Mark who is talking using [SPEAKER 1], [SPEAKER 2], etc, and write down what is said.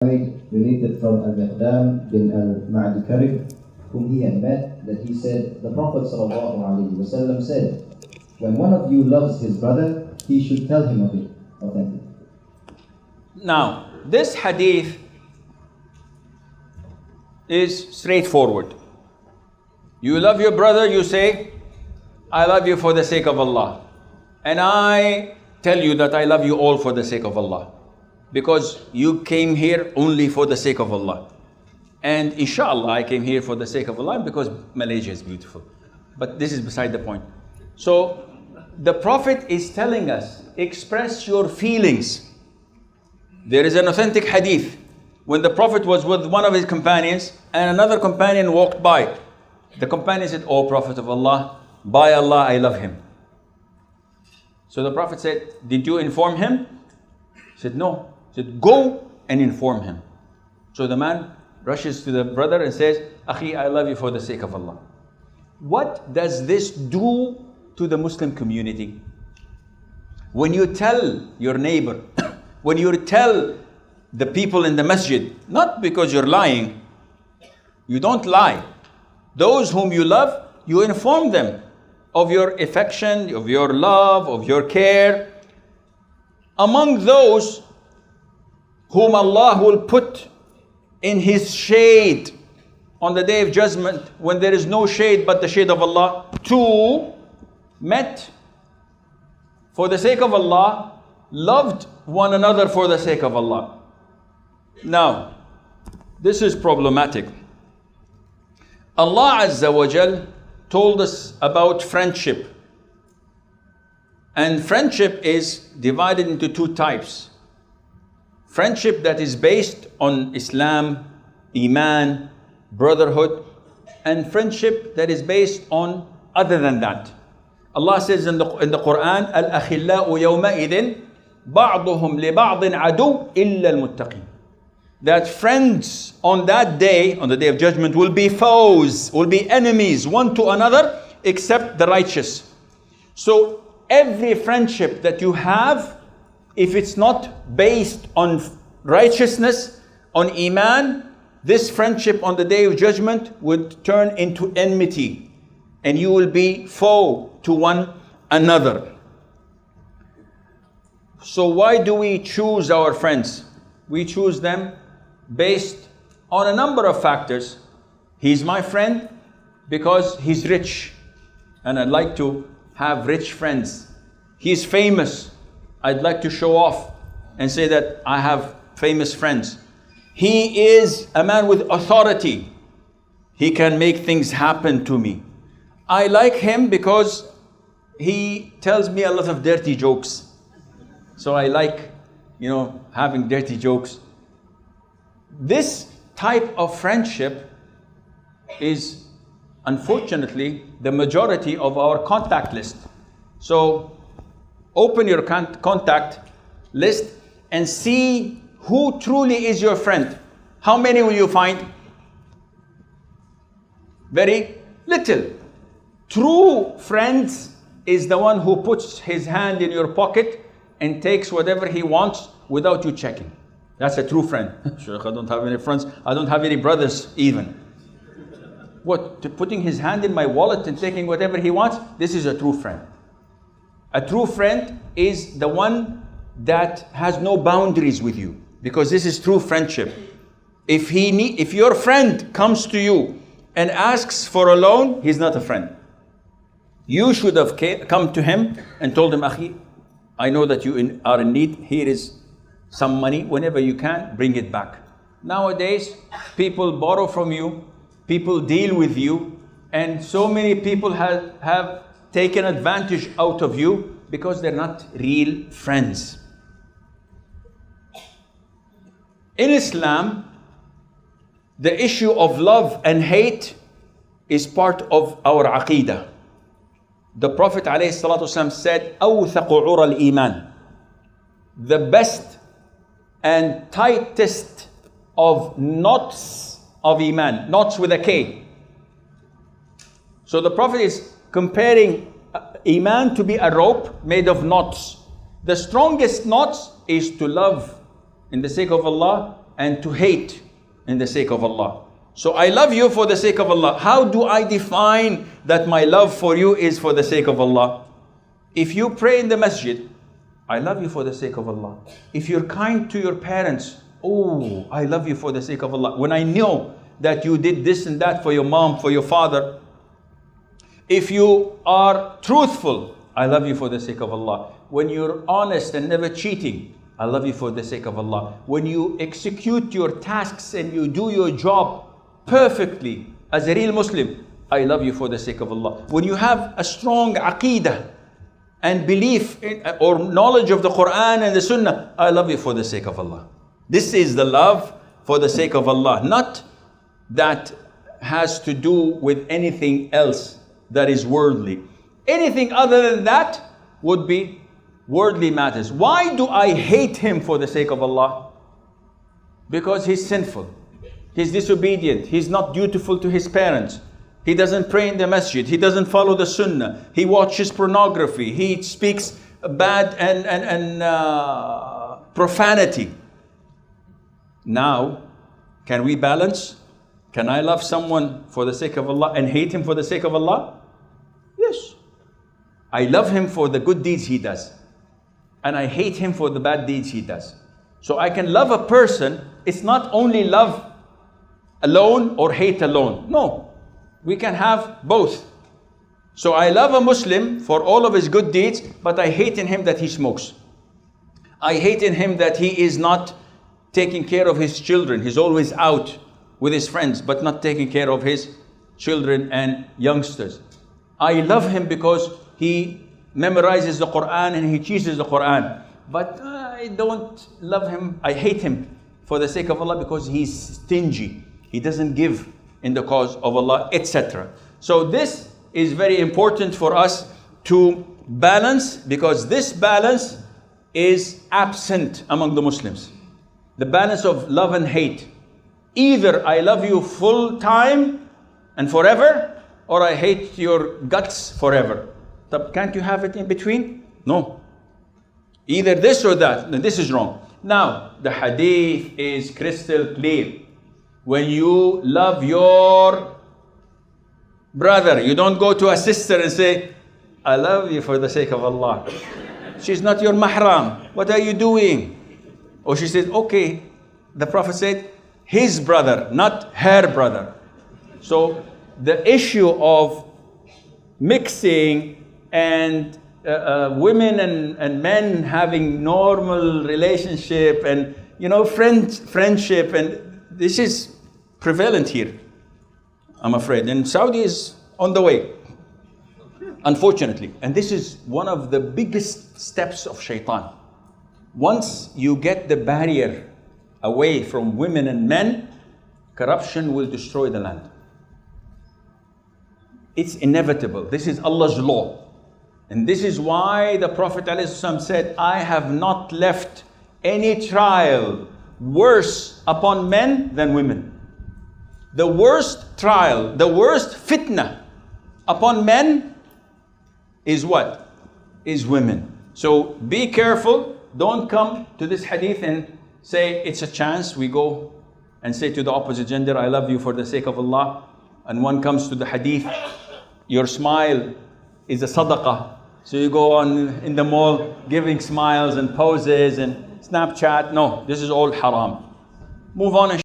[SPEAKER 1] Related from Al-Miqdam bin Al-Ma'di Karib, whom he had met, that he said, the Prophet ﷺ said, when one of you loves his brother, he should tell him of it. Authentic.
[SPEAKER 2] Now, this hadith is straightforward. You love your brother, you say, I love you for the sake of Allah. And I tell you that I love you all for the sake of Allah. Because you came here only for the sake of Allah. And inshallah, I came here for the sake of Allah because Malaysia is beautiful. But this is beside the point. So, the Prophet is telling us, express your feelings. There is an authentic hadith. When the Prophet was with one of his companions and another companion walked by, the companion said, "O Prophet of Allah, by Allah, I love him." So the Prophet said, "Did you inform him?" He said, "No." He said, "Go and inform him." So the man rushes to the brother and says, "Akhi, I love you for the sake of Allah." What does this do to the Muslim community? When you tell your neighbor, when you tell the people in the masjid, not because you're lying, you don't lie. Those whom you love, you inform them of your affection, of your love, of your care. Among those whom Allah will put in His shade on the Day of Judgment, when there is no shade but the shade of Allah, two met for the sake of Allah, loved one another for the sake of Allah. Now, this is problematic. Allah Azza wa Jal told us about friendship. And friendship is divided into two types. Friendship that is based on Islam, Iman, brotherhood, and friendship that is based on other than that. Allah says in the Quran, Al-Akhillau yawma'idin ba'duhum li ba'din adu illa al-muttaqin. That friends on that day, on the Day of Judgment, will be foes, will be enemies one to another, except the righteous. So every friendship that you have, if it's not based on righteousness, on Iman, this friendship on the Day of Judgment would turn into enmity, and you will be foe to one another. So why do we choose our friends? We choose them based on a number of factors. He's my friend because he's rich, and I'd like to have rich friends. He's famous. I'd like to show off and say that I have famous friends. He is a man with authority. He can make things happen to me. I like him because he tells me a lot of dirty jokes. So I like, having dirty jokes. This type of friendship is, unfortunately, the majority of our contact list. So open your contact list and see who truly is your friend. How many will you find? Very little. True friends is the one who puts his hand in your pocket and takes whatever he wants without you checking. That's a true friend. Sheikh, I don't have any friends. I don't have any brothers even. What? Putting his hand in my wallet and taking whatever he wants? This is a true friend. A true friend is the one that has no boundaries with you, because this is true friendship. If your friend comes to you and asks for a loan, he's not a friend. You should have come to him and told him, "Akhi, I know that you are in need. Here is some money. Whenever you can, bring it back." Nowadays, people borrow from you, people deal with you, and so many people have taken advantage out of you because they're not real friends. In Islam, the issue of love and hate is part of our aqeedah. The Prophet ﷺ said, أَوْثَقُ عُرَى الْإِيمَانِ, the best and tightest of knots of Iman, knots with a K. So the Prophet is comparing Iman to be a rope made of knots. The strongest knots is to love in the sake of Allah and to hate in the sake of Allah. So I love you for the sake of Allah. How do I define that my love for you is for the sake of Allah? If you pray in the masjid, I love you for the sake of Allah. If you're kind to your parents, oh, I love you for the sake of Allah. When I know that you did this and that for your mom, for your father. If you are truthful, I love you for the sake of Allah. When you're honest and never cheating, I love you for the sake of Allah. When you execute your tasks and you do your job perfectly as a real Muslim, I love you for the sake of Allah. When you have a strong aqeedah and belief in, or knowledge of the Quran and the Sunnah, I love you for the sake of Allah. This is the love for the sake of Allah, not that has to do with anything else that is worldly. Anything other than that would be worldly matters. Why do I hate him for the sake of Allah? Because he's sinful, he's disobedient, he's not dutiful to his parents, he doesn't pray in the masjid, he doesn't follow the sunnah, he watches pornography, he speaks bad and profanity. Now, can we balance? Can I love someone for the sake of Allah and hate him for the sake of Allah? Yes. I love him for the good deeds he does, and I hate him for the bad deeds he does. So I can love a person. It's not only love alone or hate alone. No, we can have both. So I love a Muslim for all of his good deeds, but I hate in him that he smokes. I hate in him that he is not taking care of his children. He's always out with his friends, but not taking care of his children and youngsters. I love him because he memorizes the Quran and he teaches the Quran. But I don't love him, I hate him for the sake of Allah because he's stingy. He doesn't give in the cause of Allah, etc. So this is very important for us to balance, because this balance is absent among the Muslims. The balance of love and hate. Either I love you full time and forever, or I hate your guts forever. Can't you have it in between? No. Either this or that. This is wrong. Now, the hadith is crystal clear. When you love your brother, you don't go to a sister and say, I love you for the sake of Allah. She's not your mahram. What are you doing? Or she says, okay. The Prophet said, his brother, not her brother. So the issue of mixing and women and men having normal relationship and friendship, and this is prevalent here, I'm afraid. And Saudi is on the way, unfortunately. And this is one of the biggest steps of shaitan. Once you get the barrier away from women and men, corruption will destroy the land. It's inevitable. This is Allah's law. And this is why the Prophet ﷺ said, I have not left any trial worse upon men than women. The worst trial, the worst fitna upon men is what? Is women. So be careful. Don't come to this hadith and say it's a chance. We go and say to the opposite gender, I love you for the sake of Allah. And one comes to the hadith, your smile is a sadaqah. So you go on in the mall giving smiles and poses and Snapchat. No, this is all haram. Move on.